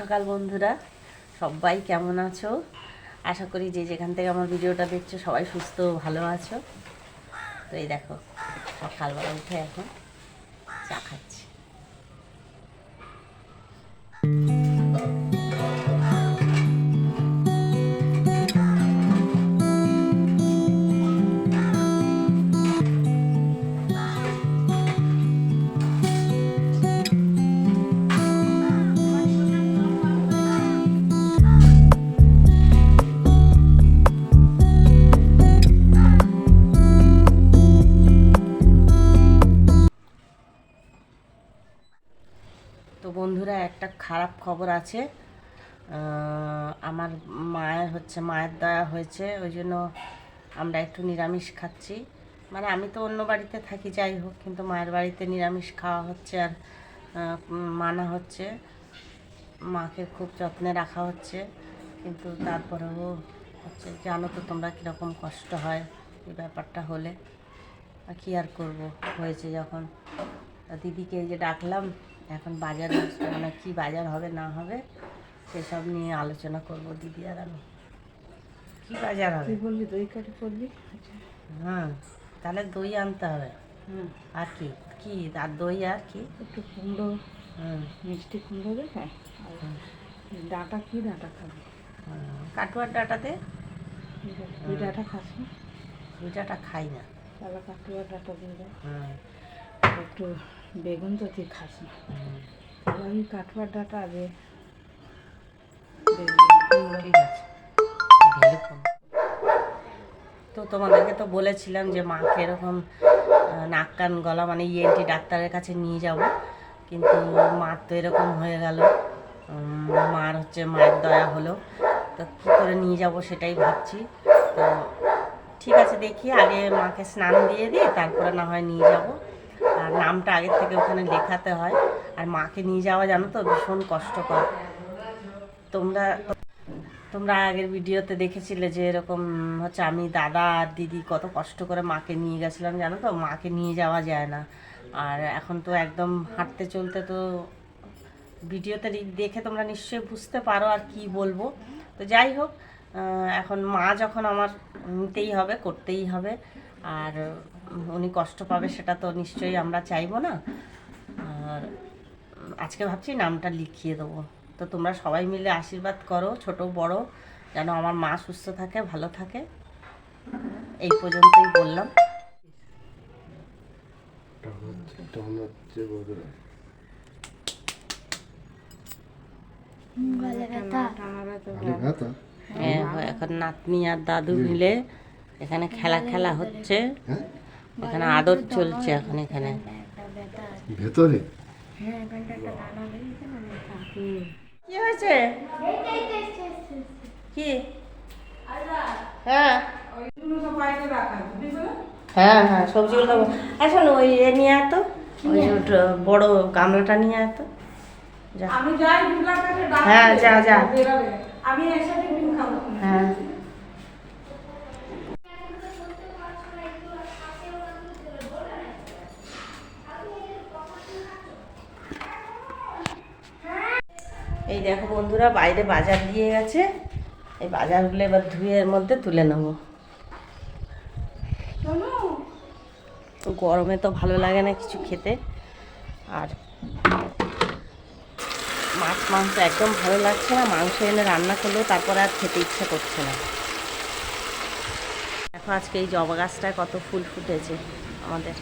সকাল বন্ধুরা, সবাই কেমন আছো? আশা করি যে যেখান থেকে আমার ভিডিওটা দেখছো সবাই সুস্থ ভালো আছো। তো এই দেখো সকালবেলা উঠে এখন চা খাচ্ছি। তো বন্ধুরা, একটা খারাপ খবর আছে। আমার মায়ের দয়া হয়েছে, ওই জন্য আমরা একটু নিরামিষ খাচ্ছি। মানে আমি তো অন্য বাড়িতে থাকি, যাই হোক, কিন্তু মায়ের বাড়িতে নিরামিষ খাওয়া হচ্ছে আর মানা হচ্ছে। মাকে খুব যত্নে রাখা হচ্ছে, কিন্তু তারপরেও হচ্ছে, জানো তো তোমরা কীরকম কষ্ট হয় এই ব্যাপারটা হলে। আর কী আর করবো, হয়েছে যখন। দিদিকে এই যে ডাকলাম, এখন বাজার মানে কী বাজার হবে না হবে সেসব নিয়ে আলোচনা করব দিদি আর আমি। কী বাজার হবে বলবি? দই কাঠি করবি? হ্যাঁ, তাহলে দই আনতে হবে। আর কি কি আর দই আর কি একটু কুমড়ো, মিষ্টি কুমড়ো দেবে। আর ডাঁটা, কি ডাঁটা খাবি? কাটুয়ার ডাঁটাতে। ওই ডাঁটা খাস না? ওই ডাঁটা খাই না। তাহলে কাটুয়ার ডাঁটা দিয়ে দেয়। একটু বেগুন তো তুই খাস না, তাহলে আমি কাটুয়ার ডাঁটা আগে ঠিক আছে। তো তোমাদেরকে তো বলেছিলাম যে মাকে এরকম নাক কান গলা মানে ইএনটি ডাক্তারের কাছে নিয়ে যাব, কিন্তু মার তো এরকম হয়ে গেল। মায়ের দয়া হলো, তো কী করে নিয়ে যাব সেটাই ভাবছি। তো ঠিক আছে, দেখি আগে মাকে স্নান দিয়ে দিই, তারপরে না হয় নিয়ে যাব। আর নামটা আগের থেকে ওখানে লেখাতে হয়। আর মাকে নিয়ে যাওয়া জানো তো ভীষণ কষ্টকর। তোমরা আগের ভিডিওতে দেখেছিলে যে এরকম হচ্ছে আমি দাদা আর দিদি কত কষ্ট করে মাকে নিয়ে গেছিলাম, জানো তো। মাকে নিয়ে যাওয়া যায় না। আর এখন তো একদম হাঁটতে চলতে, তো ভিডিওতে দেখে তোমরা নিশ্চয়ই বুঝতে পারো আর কি বলবো। তো যাই হোক, এখন মা যখন আমার নিতেই হবে, করতেই হবে। আর উনি কষ্ট পাবে সেটা তো নিশ্চয়ই আমরা চাইবো না। আর আজকে ভাবছি নামটা লিখিয়ে দেবো। তো তোমরা সবাই মিলে আশীর্বাদ করো, ছোট বড়, যেন আমার মা সুস্থ থাকে, ভালো থাকে। এই পর্যন্তই বললাম। এখন নাতনি আর দাদু মিলে এখানে খেলা হচ্ছে, এখানে আদর চলছে এখন এখানে ভেতরে। কি হয়েছে? কি? হ্যাঁ হ্যাঁ হ্যাঁ, সবজিগুলো এখন ওই নিয়ে আয় তো, ওই বড় গামলাটা নিয়ে আয় তো। হ্যাঁ যা যা। হ্যাঁ এই দেখো বন্ধুরা, বাইরে বাজার দিয়ে গেছে। এই বাজারগুলো এবার ধুয়ে এর মধ্যে তুলে নেব। গরমে তো ভালো লাগে না কিছু খেতে, আর মাছ মাংস একদম ভালো লাগছে না। মাংস এনে রান্না করলেও তারপরে আর খেতে ইচ্ছে করছে না। দেখো আজকে এই জবা গাছটায় কত ফুল ফুটেছে আমাদের।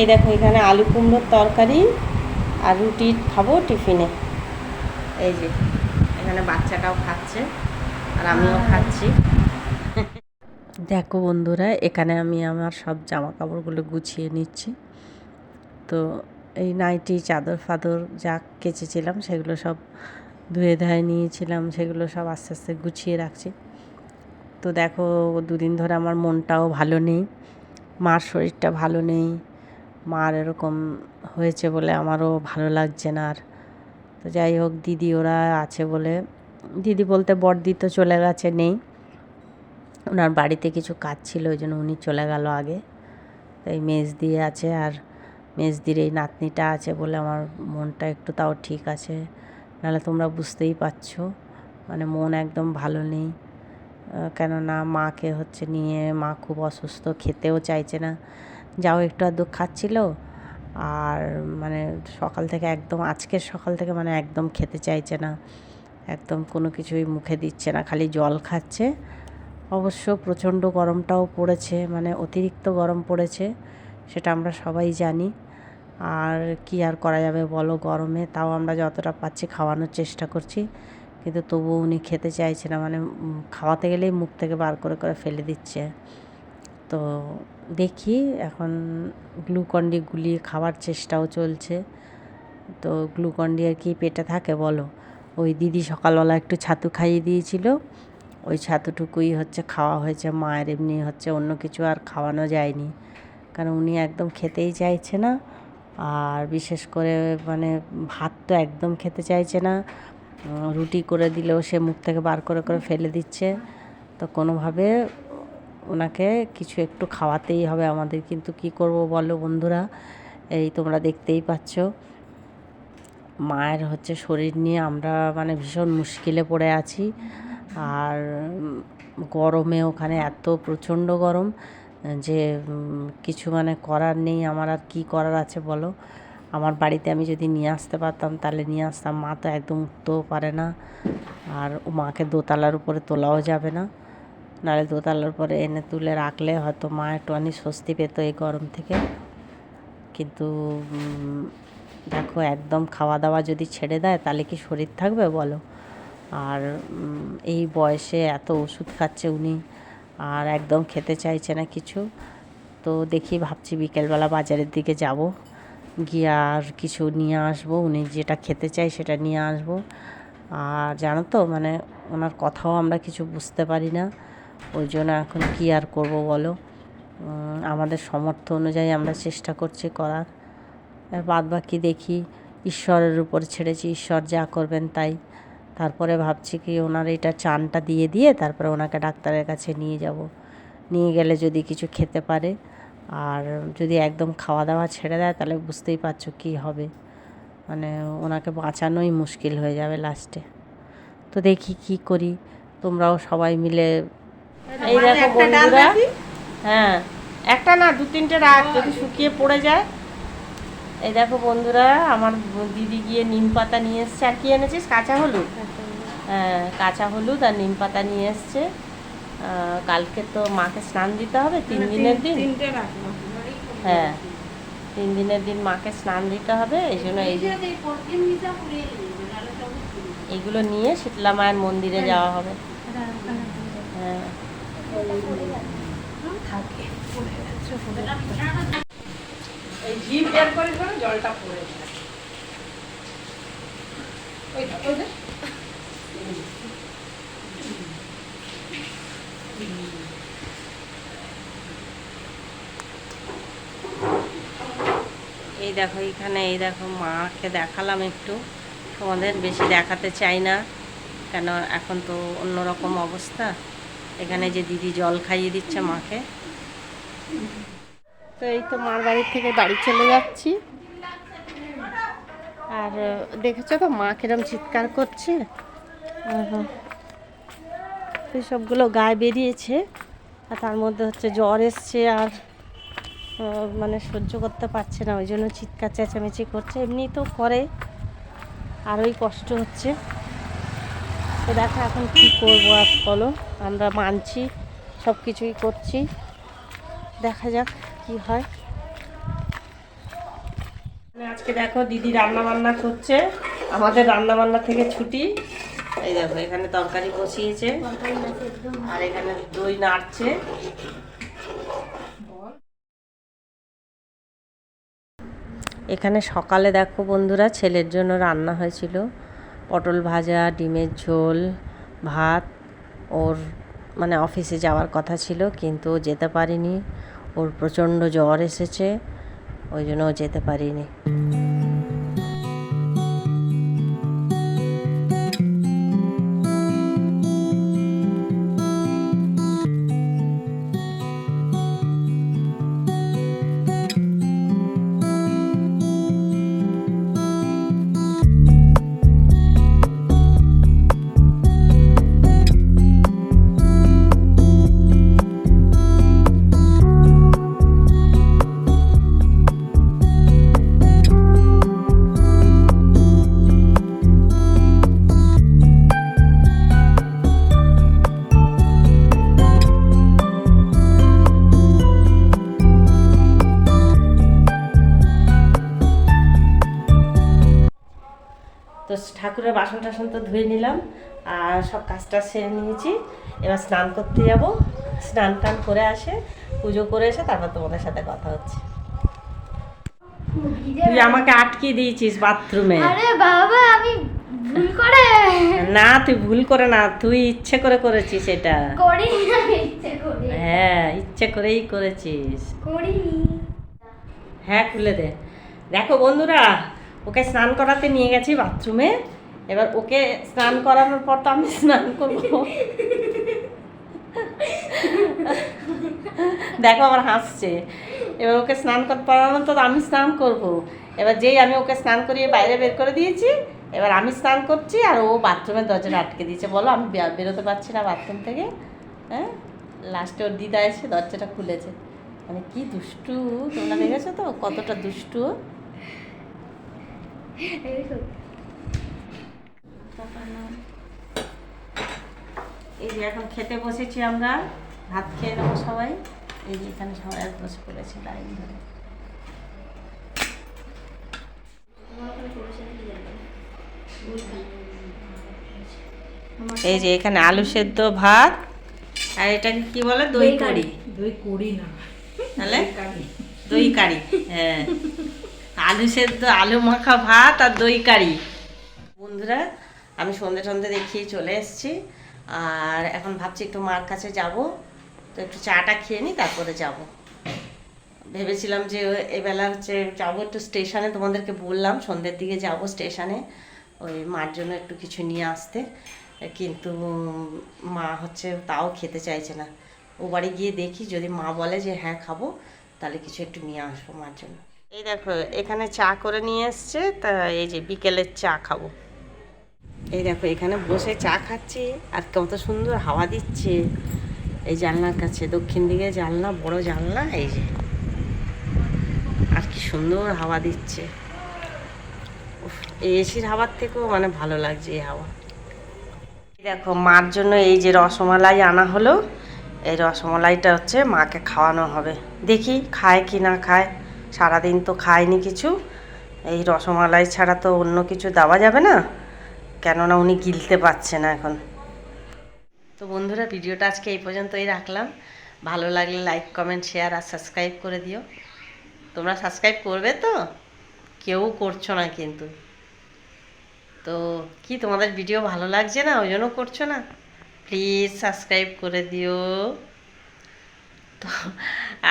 এই দেখো এখানে আলু কুমড়োর তরকারি আর রুটি খাবো টিফিনে। এই যে এখানে বাচ্চাটাও খাচ্ছে আর আমিও খাচ্ছি। দেখো বন্ধুরা, এখানে আমি আমার সব জামা কাপড়গুলো গুছিয়ে নিচ্ছি। তো এই নাইটি চাদর ফাদর যা কেচেছিলাম সেগুলো সব ধুয়ে ধায়ে নিয়েছিলাম, সেগুলো সব আস্তে আস্তে গুছিয়ে রাখছি। তো দেখো দুদিন ধরে আমার মনটাও ভালো নেই, মার শরীরটা ভালো নেই, মার এরকম হয়েছে বলে আমারও ভালো লাগছে না আর। তো যাই হোক, দিদি ওরা আছে বলে, দিদি বলতে বড়দি তো চলে গেছে, নেই, ওনার বাড়িতে কিছু কাজ ছিল ওই জন্য উনি চলে গেল আগে। তো এই মেজদি আছে আর মেজদির এই নাতনিটা আছে বলে আমার মনটা একটু তাও ঠিক আছে, নাহলে তোমরা বুঝতেই পারছো মানে মন একদম ভালো নেই। কেননা মাকে হচ্ছে নিয়ে, মা খুব অসুস্থ, খেতেও চাইছে না, যাও একটু আধটু খাচ্ছিল আর মানে সকাল থেকে একদম, আজকের সকাল থেকে মানে একদম খেতে চাইছে না, একদম কোনো কিছুই মুখে দিচ্ছে না, খালি জল খাচ্ছে। অবশ্য প্রচণ্ড গরমটাও পড়েছে, মানে অতিরিক্ত গরম পড়েছে, সেটা আমরা সবাই জানি। আর কি আর করা যাবে বলো গরমে, তাও আমরা যতটা পাচ্ছি খাওয়ানোর চেষ্টা করছি, কিন্তু তবুও উনি খেতে চাইছে না, মানে খাওয়াতে গেলেই মুখ থেকে বার করে করে ফেলে দিচ্ছে। তো দেখি এখন গ্লুকন-ডি গুলিয়ে খাওয়ার চেষ্টাও চলছে। তো গ্লুকন-ডি আর কি পেটে থাকে বলো, ওই দিদি সকালবেলা একটু ছাতু খাইয়ে দিয়েছিল, ওই ছাতুটুকুই হচ্ছে খাওয়া হয়েছে মায়ের, এমনি হচ্ছে অন্য কিছু আর খাওয়ানো যায়নি, কারণ উনি একদম খেতেই চাইছে না। আর বিশেষ করে মানে ভাত তো একদম খেতে চাইছে না, রুটি করে দিলেও সে মুখ থেকে বার করে করে ফেলে দিচ্ছে। তো কোনোভাবে ওনাকে কিছু একটু খাওয়াতেই হবে আমাদের, কিন্তু কি করব বলো বন্ধুরা, এই তোমরা দেখতেই পাচ্ছ মায়ের হচ্ছে শরীর নিয়ে আমরা মানে ভীষণ মুশকিলে পড়ে আছি। আর গরমে ওখানে এত প্রচণ্ড গরম যে কিছু মানে করার নেই, আমার আর কী করার আছে বলো। আমার বাড়িতে আমি যদি নিয়ে আসতে পারতাম তাহলে নিয়ে আসতাম, মা তো একদম উঠতেও পারে না, আর মাকে দোতলার উপরে তোলাও যাবে না, নাহলে দোতলার উপরে এনে তুলে রাখলে হয়তো মা একটুখানি স্বস্তি পেত এই গরম থেকে। কিন্তু দেখো একদম খাওয়া দাওয়া যদি ছেড়ে দেয় তাহলে কি শরীর থাকবে বলো। আর এই বয়সে এত ওষুধ খাচ্ছে উনি, আর একদম খেতে চাইছে না কিছু। তো দেখি ভাবছি বিকেলবেলা বাজারের দিকে যাব, গিয়ে আর কিছু নিয়ে আসবো, উনি যেটা খেতে চাই সেটা নিয়ে আসবো। আর জানো তো মানে ওনার কথাও আমরা কিছু বুঝতে পারি না, ওই জন্য এখন কী আর করবো বলো, আমাদের সামর্থ্য অনুযায়ী আমরা চেষ্টা করছি করার, বাদ বাকি দেখি ঈশ্বরের উপর ছেড়েছি, ঈশ্বর যা করবেন তাই। তারপরে ভাবছি কি ওনার এটা চানটা দিয়ে দিয়ে তারপরে ওনাকে ডাক্তারের কাছে নিয়ে যাব, নিয়ে গেলে যদি কিছু খেতে পারে, আর যদি একদম খাওয়া দাওয়া ছেড়ে দেয় তাহলে বুঝতেই পারছো কী হবে, মানে ওনাকে বাঁচানোই মুশকিল হয়ে যাবে লাস্টে। তো দেখি কি করি, তোমরাও সবাই মিলে। এই দেখো বন্ধুরা, হ্যাঁ একটা না 2-3টে রাখ, যদি শুকিয়ে পড়ে যায়। এই দেখো বন্ধুরা, আমার দিদি গিয়ে নিম পাতা নিয়ে এসছে। আর কি এনেছিস? কাঁচা হলুদ, হ্যাঁ কাঁচা হলুদ আর নিম পাতা নিয়ে এসছে। কালকে তো মাকে স্নান দিতে হবে 3 দিনের দিন, হ্যাঁ 3 দিনের দিন মাকে স্নান দিতে হবে, এই জন্য এইগুলো নিয়ে শীতলা মায়ের মন্দিরে যাওয়া হবে। হ্যাঁ এই জিভ বের করে করে জলটা পড়ে যায়। এই দেখো এখানে, এই দেখো মাকে দেখালাম একটু, তোমাদের বেশি দেখাতে চাই না, কেন এখন তো অন্যরকম অবস্থা। এখানে যে দিদি জল খাইয়ে দিচ্ছে মাকে। তো এই তো মার বাড়ির থেকে বাড়ি চলে যাচ্ছি, আর দেখেছো তো মা কিরম চিৎকার করছে, সবগুলো গায়ে বেরিয়েছে, আর তার মধ্যে হচ্ছে জ্বর এসছে, আর মানে সহ্য করতে পারছে না, ওই জন্য চিৎকার চেঁচামেচি করছে, এমনি তো করে আরোই কষ্ট হচ্ছে। তো দেখো এখন কী করবো আর বলো, আমরা মানছি, সব কিছুই করছি, দেখা যাক কি হয়। আজকে দেখো দিদি রান্না বান্না করছে, আমাদের রান্না বান্না থেকে ছুটি। এই দেখো এখানে তরকারি বসিয়েছে আর এখানে দই নাড়ছে। এখানে সকালে দেখো বন্ধুরা ছেলের জন্য রান্না হয়েছিল পটল ভাজা, ডিমের ঝোল, ভাত। ওর মানে অফিসে যাওয়ার কথা ছিল কিন্তু ও যেতে পারিনি, ওর প্রচণ্ড জ্বর এসেছে, ওই জন্য ও যেতে পারিনি। তো ঠাকুরের বাসন টাসন তো ধুয়ে নিলাম আর সব কাজটা সেরে নিয়েছি। এবার স্নান করতে যাব, স্নান টান করে আসে, পুজো করে এসে তারপর তোমাদের সাথে কথা হচ্ছে। তুই আমাকে আটকে দিয়েছিস বাথরুমে। আরে বাবা আমি ভুল করে না তুই ভুল করে না, তুই ইচ্ছে করে করেছিস এটা। করিনি, আমি ইচ্ছে করে হ্যাঁ ইচ্ছে করেই করেছিস। করিনি। হ্যাঁ খুলে দে। দেখো বন্ধুরা, ওকে স্নান করাতে নিয়ে গেছি বাথরুমে। এবার ওকে স্নান করানোর পর তো আমি স্নান করবো। দেখো আমার হাসছে। এবার ওকে স্নান করানো তো আমি স্নান করব। এবার যেই আমি ওকে স্নান করিয়ে বাইরে বের করে দিয়েছি, এবার আমি স্নান করছি আর ও বাথরুমের দরজাটা আটকে দিয়েছে। বলো আমি বেরোতে পারছি না বাথরুম থেকে। হ্যাঁ লাস্টে ওর দিদা এসে দরজাটা খুলেছে। মানে কি দুষ্টু, তোমরা দেখেছো তো কতটা দুষ্টু। এই যে এখন খেতে বসেছি আমরা, ভাত খেয়ে নেবো সবাই। এই যে এখানে সবাই বসে পড়েছে লাইন ধরে। এই যে এখানে আলু সেদ্ধ, ভাত, আর এটাকে কি বলে দই কারি। দই করি না, তাহলে দই কারি। হ্যাঁ আলু সেদ্ধ, আলু মাখা ভাত আর দই কারি। বন্ধুরা আমি সন্ধে টন্ধে দেখিয়ে চলে এসেছি আর এখন ভাবছি একটু মার কাছে যাব, তো একটু চাটা খেয়ে নিই তারপরে যাব। ভেবেছিলাম যে এবেলা হচ্ছে যাবো একটু স্টেশনে, তোমাদেরকে বললাম সন্ধ্যের দিকে যাব স্টেশনে ওই মার জন্য একটু কিছু নিয়ে আসতে, কিন্তু মা হচ্ছে তাও খেতে চাইছে না। ও বাড়ি গিয়ে দেখি যদি মা বলে যে হ্যাঁ খাবো তাহলে কিছু একটু নিয়ে আসবো মার জন্য। এই দেখো এখানে চা করে নিয়ে এসছে, তা এই যে বিকেলের চা খাবো। এই দেখো এখানে বসে চা খাচ্ছি আর কত সুন্দর হাওয়া দিচ্ছে এই জানলার কাছে, দক্ষিণ দিকে জানলা, বড় জানলা। এই যে আর কি সুন্দর হাওয়া দিচ্ছে। এই এসির হাওয়ার থেকেও মানে ভালো লাগছে এই হাওয়া। দেখো মার জন্য এই যে রসমালাই আনা হলো, এই রসমালাইটা হচ্ছে মাকে খাওয়ানো হবে। দেখি খায় কি না খায়, সারাদিন তো খায়নি কিছু। এই রসমালাই ছাড়া তো অন্য কিছু দেওয়া যাবে না, কেননা উনি গিলতে পারছে না এখন। তো বন্ধুরা ভিডিওটা আজকে এই পর্যন্তই রাখলাম। ভালো লাগলে লাইক, কমেন্ট, শেয়ার আর সাবস্ক্রাইব করে দিও। তোমরা সাবস্ক্রাইব করবে তো? কেউ করছো না কিন্তু। তো কি তোমাদের ভিডিও ভালো লাগছে না ওই জন্য করছো না? প্লিজ সাবস্ক্রাইব করে দিও। তো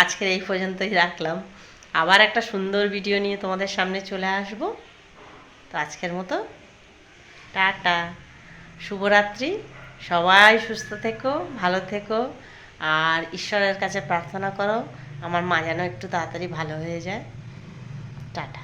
আজকের এই পর্যন্তই রাখলাম, আবার একটা সুন্দর ভিডিও নিয়ে তোমাদের সামনে চলে আসব। তো আজকের মতো টাটা, শুভরাত্রি। সবাই সুস্থ থেকো, ভালো থেকো আর ঈশ্বরের কাছে প্রার্থনা করো আমার মা যেন একটু তাড়াতাড়ি ভালো হয়ে যায়। টাটা।